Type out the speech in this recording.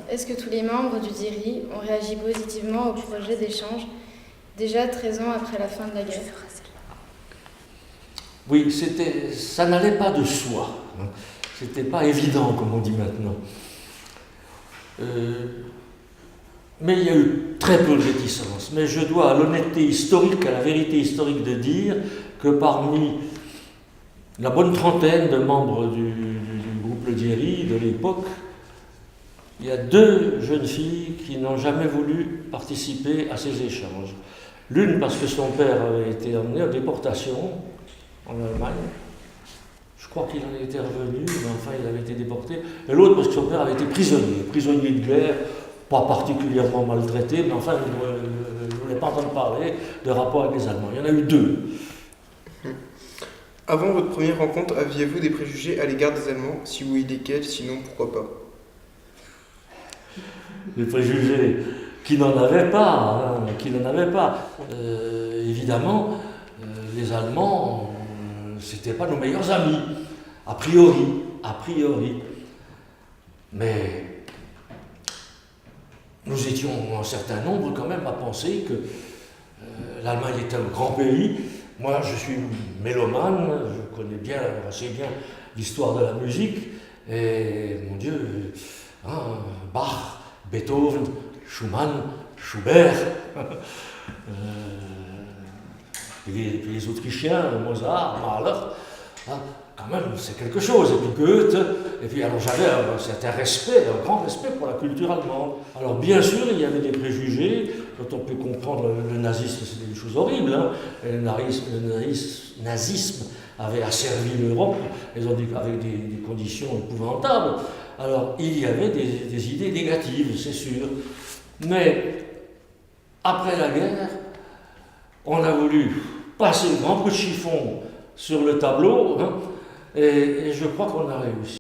Est-ce que tous les membres du DIRI ont réagi positivement au projet d'échange, déjà 13 ans après la fin de la guerre? Oui, ça n'allait pas de soi. C'était pas évident, comme on dit maintenant. Mais il y a eu très peu de réticence. Mais je dois à l'honnêteté historique, à la vérité historique de dire que parmi la bonne trentaine de membres du groupe Le Dierry de l'époque, il y a 2 jeunes filles qui n'ont jamais voulu participer à ces échanges. L'une parce que son père avait été emmené en déportation en Allemagne. Je crois qu'il en était revenu, mais enfin il avait été déporté. Et l'autre parce que son père avait été prisonnier de guerre, pas particulièrement maltraité, mais enfin il ne voulait pas entendre parler de rapport avec les Allemands. Il y en a eu 2. Avant votre première rencontre, aviez-vous des préjugés à l'égard des Allemands? Si oui, lesquels? Sinon, pourquoi pas? Les préjugés qui n'en avaient pas, évidemment, les Allemands, c'était pas nos meilleurs amis, a priori. Mais nous étions un certain nombre quand même à penser que l'Allemagne est un grand pays. Moi, je suis mélomane, je connais assez bien l'histoire de la musique, et mon Dieu, Bach, Beethoven, Schumann, Schubert, puis les Autrichiens, Mozart, Mahler, quand même, c'est quelque chose. Et puis Goethe, et puis alors j'avais un certain respect, un grand respect pour la culture allemande. Alors bien sûr, il y avait des préjugés, dont on peut comprendre le nazisme, c'était des choses horribles. Le nazisme avait asservi l'Europe, avec des conditions épouvantables. Alors il y avait des idées négatives, c'est sûr. Mais après la guerre, on a voulu passer le grand coup de chiffon sur le tableau, et je crois qu'on a réussi.